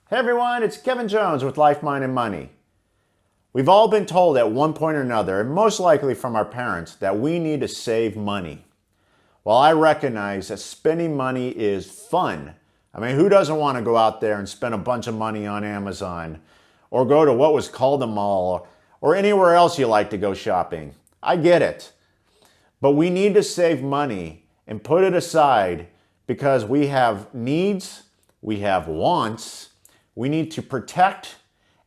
Hey everyone, it's Kevin Jones with Life, Mind, and Money. We've all been told at one point or another, and most likely from our parents, that we need to save money. Well, I recognize that spending money is fun. I mean, who doesn't want to go out there and spend a bunch of money on Amazon or go to what was called a mall or anywhere else you like to go shopping? I get it. But we need to save money and put it aside because we have needs, we have wants, we need to protect,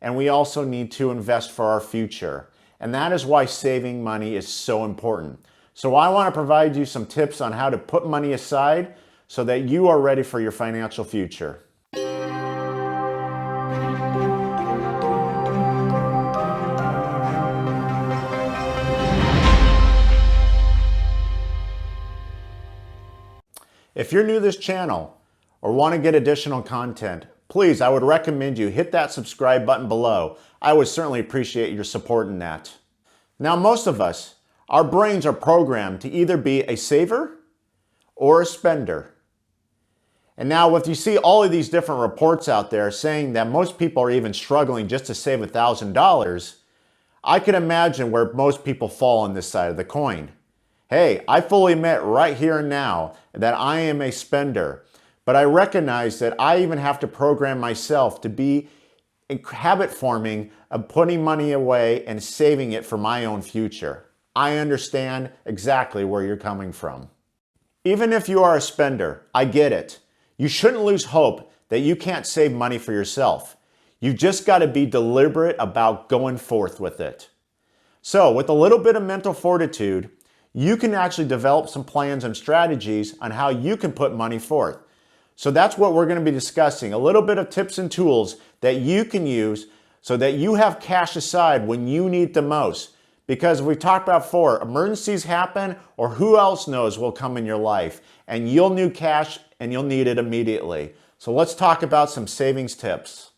and we also need to invest for our future. And that is why saving money is so important. So I want to provide you some tips on how to put money aside so that you are ready for your financial future. If you're new to this channel or want to get additional content, please, I would recommend you hit that subscribe button below. I would certainly appreciate your support in that. Now, most of us, our brains are programmed to either be a saver or a spender. And now if you see all of these different reports out there saying that most people are even struggling just to save $1,000, I can imagine where most people fall on this side of the coin. Hey, I fully admit right here and now that I am a spender. But I recognize that I even have to program myself to be habit forming of putting money away and saving it for my own future. I understand exactly where you're coming from. Even if you are a spender, I get it. You shouldn't lose hope that you can't save money for yourself. You've just got to be deliberate about going forth with it. So with a little bit of mental fortitude, you can actually develop some plans and strategies on how you can put money forth. So that's what we're going to be discussing, a little bit of tips and tools that you can use so that you have cash aside when you need the most. Because we've talked about before, emergencies happen or who else knows will come in your life and you'll need cash and you'll need it immediately. So let's talk about some savings tips.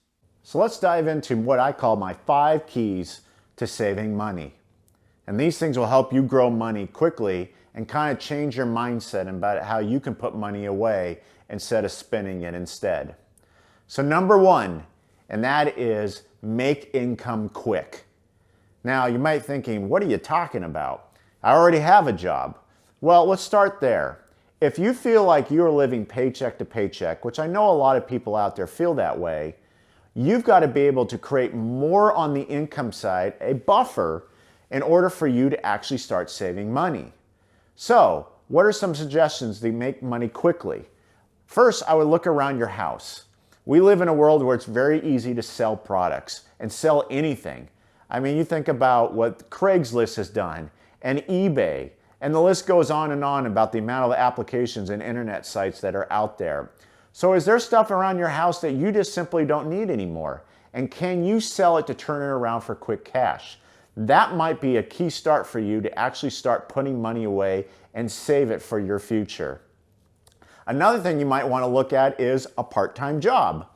So let's dive into what I call my 5 keys to saving money. And these things will help you grow money quickly and kind of change your mindset about how you can put money away instead of spending it instead. So number 1, and that is make income quick. Now you might be thinking, what are you talking about? I already have a job. Well, let's start there. If you feel like you're living paycheck to paycheck, which I know a lot of people out there feel that way, you've got to be able to create more on the income side, a buffer, in order for you to actually start saving money. So, what are some suggestions to make money quickly? First, I would look around your house. We live in a world where it's very easy to sell products and sell anything. I mean, you think about what Craigslist has done and eBay, and the list goes on about the amount of applications and internet sites that are out there. So is there stuff around your house that you just simply don't need anymore? And can you sell it to turn it around for quick cash? That might be a key start for you to actually start putting money away and save it for your future. Another thing you might want to look at is a part-time job.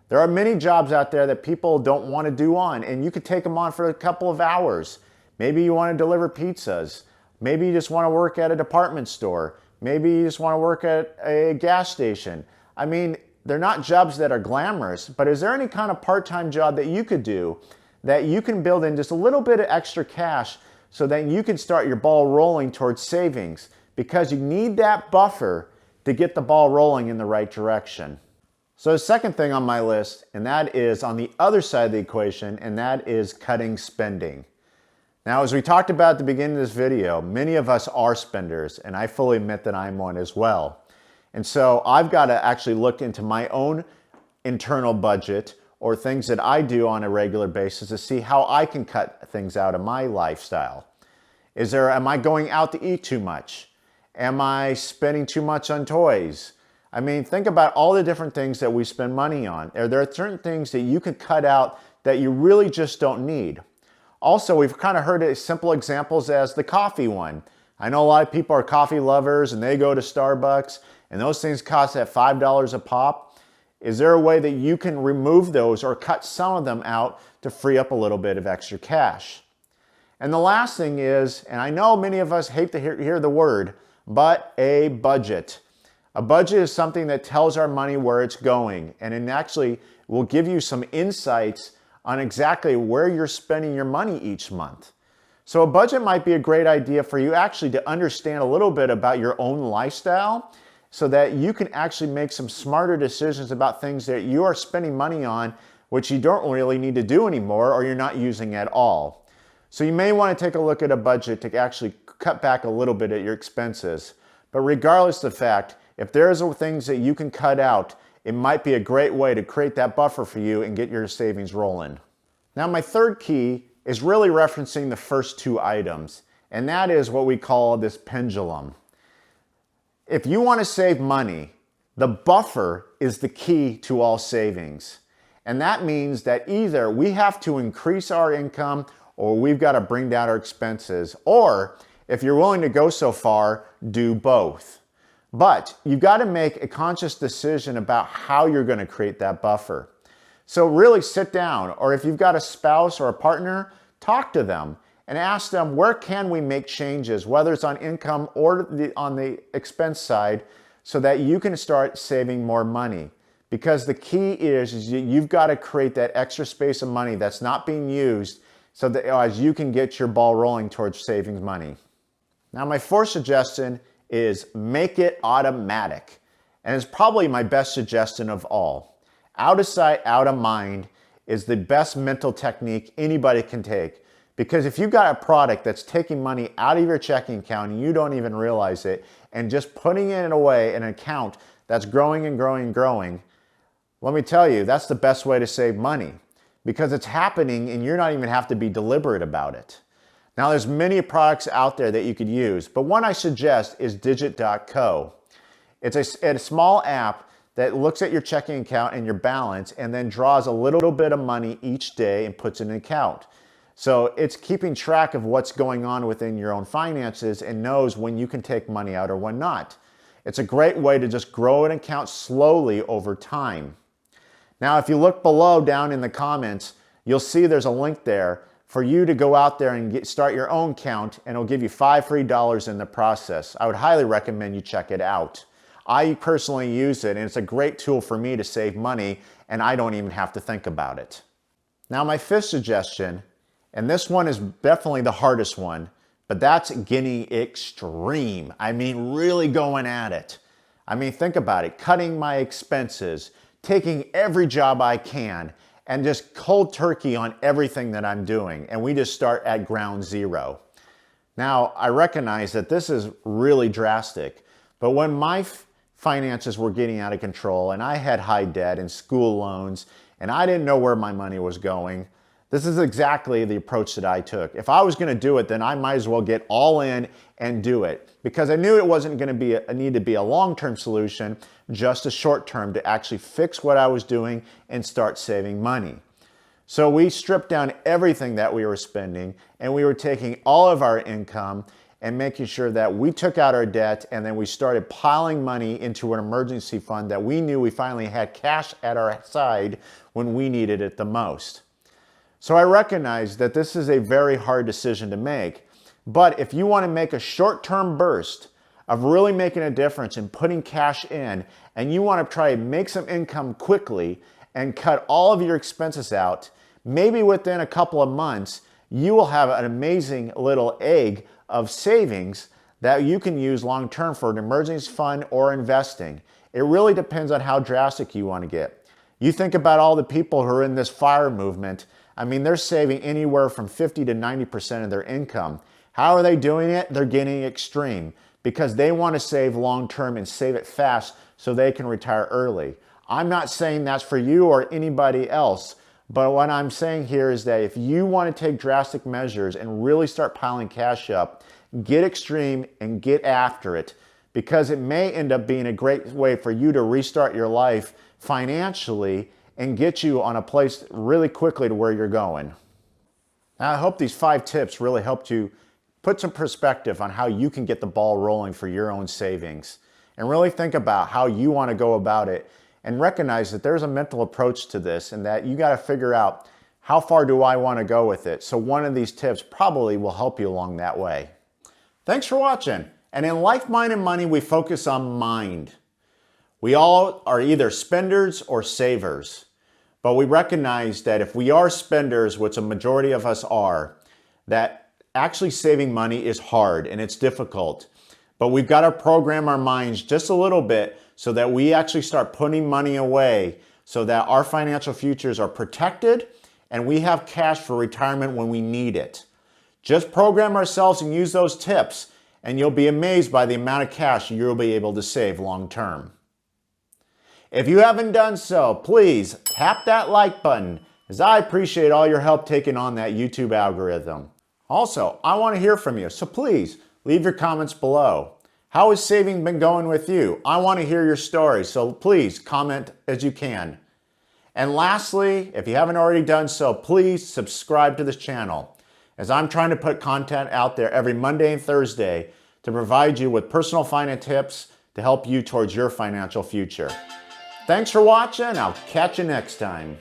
There are many jobs out there that people don't want to do and you could take them on for a couple of hours. Maybe you want to deliver pizzas. Maybe you just want to work at a department store. Maybe you just want to work at a gas station. I mean, they're not jobs that are glamorous, but is there any kind of part-time job that you could do that you can build in just a little bit of extra cash so that you can start your ball rolling towards savings? Because you need that buffer to get the ball rolling in the right direction. So the second thing on my list, and that is on the other side of the equation, and that is cutting spending. Now, as we talked about at the beginning of this video, many of us are spenders, and I fully admit that I'm one as well. And so I've got to actually look into my own internal budget or things that I do on a regular basis to see how I can cut things out of my lifestyle. Am I going out to eat too much? Am I spending too much on toys? I mean, think about all the different things that we spend money on. Are there certain things that you can cut out that you really just don't need? Also, we've kind of heard simple examples as the coffee one. I know a lot of people are coffee lovers and they go to Starbucks and those things cost at $5 a pop. Is there a way that you can remove those or cut some of them out to free up a little bit of extra cash? And the last thing is, and I know many of us hate to hear the word, but a budget. A budget is something that tells our money where it's going. And actually, will give you some insights on exactly where you're spending your money each month. So a budget might be a great idea for you actually to understand a little bit about your own lifestyle so that you can actually make some smarter decisions about things that you are spending money on which you don't really need to do anymore or you're not using at all. So you may want to take a look at a budget to actually cut back a little bit at your expenses. But regardless of the fact, if there's things that you can cut out, it might be a great way to create that buffer for you and get your savings rolling. Now my third key is really referencing the first two items, and that is what we call this pendulum. If you want to save money, the buffer is the key to all savings. And that means that either we have to increase our income or we've got to bring down our expenses, or if you're willing to go so far, do both. But you've got to make a conscious decision about how you're going to create that buffer. So really sit down, or if you've got a spouse or a partner, talk to them and ask them, where can we make changes, whether it's on income or on the expense side, so that you can start saving more money. Because the key is you've got to create that extra space of money that's not being used so that as you can get your ball rolling towards saving money. Now my fourth suggestion is make it automatic. And it's probably my best suggestion of all. Out of sight, out of mind is the best mental technique anybody can take. Because if you've got a product that's taking money out of your checking account and you don't even realize it, and just putting it away in an account that's growing and growing and growing, let me tell you, that's the best way to save money. Because it's happening and you're not even have to be deliberate about it. Now there's many products out there that you could use, but one I suggest is digit.co. It's a small app that looks at your checking account and your balance and then draws a little bit of money each day and puts it in an account. So it's keeping track of what's going on within your own finances and knows when you can take money out or when not. It's a great way to just grow an account slowly over time. Now, if you look below down in the comments, you'll see there's a link there for you to go out there and start your own account, and it'll give you $5 free in the process. I would highly recommend you check it out. I personally use it, and it's a great tool for me to save money, and I don't even have to think about it. Now, my fifth suggestion, and this one is definitely the hardest one, but that's getting extreme. I mean, really going at it. I mean, think about it. Cutting my expenses, taking every job I can, and just cold turkey on everything that I'm doing. And we just start at ground zero. Now, I recognize that this is really drastic, but when my finances were getting out of control and I had high debt and school loans and I didn't know where my money was going, this is exactly the approach that I took. If I was going to do it, then I might as well get all in and do it, because I knew it wasn't going to need to be a long-term solution, just a short-term to actually fix what I was doing and start saving money. So we stripped down everything that we were spending, and we were taking all of our income and making sure that we took out our debt, and then we started piling money into an emergency fund that we knew we finally had cash at our side when we needed it the most. So I recognize that this is a very hard decision to make, but if you want to make a short-term burst of really making a difference and putting cash in, and you want to try and make some income quickly and cut all of your expenses out, maybe within a couple of months, you will have an amazing little egg of savings that you can use long-term for an emergency fund or investing. It really depends on how drastic you want to get. You think about all the people who are in this FIRE movement. I mean, they're saving anywhere from 50 to 90% of their income. How are they doing it? They're getting extreme because they want to save long-term and save it fast so they can retire early. I'm not saying that's for you or anybody else, but what I'm saying here is that if you want to take drastic measures and really start piling cash up, get extreme and get after it, because it may end up being a great way for you to restart your life financially and get you on a place really quickly to where you're going. Now, I hope these 5 tips really helped you put some perspective on how you can get the ball rolling for your own savings, and really think about how you want to go about it, and recognize that there's a mental approach to this and that you got to figure out, how far do I want to go with it? So one of these tips probably will help you along that way. Thanks for watching. And in Life, Mind, and Money, we focus on mind. We all are either spenders or savers. But we recognize that if we are spenders, which a majority of us are, that actually saving money is hard and it's difficult. But we've got to program our minds just a little bit so that we actually start putting money away so that our financial futures are protected and we have cash for retirement when we need it. Just program ourselves and use those tips, and you'll be amazed by the amount of cash you'll be able to save long term. If you haven't done so, please tap that like button, as I appreciate all your help taking on that YouTube algorithm. Also, I want to hear from you, so please leave your comments below. How has saving been going with you? I want to hear your story, so please comment as you can. And lastly, if you haven't already done so, please subscribe to this channel, as I'm trying to put content out there every Monday and Thursday to provide you with personal finance tips to help you towards your financial future. Thanks for watching. I'll catch you next time.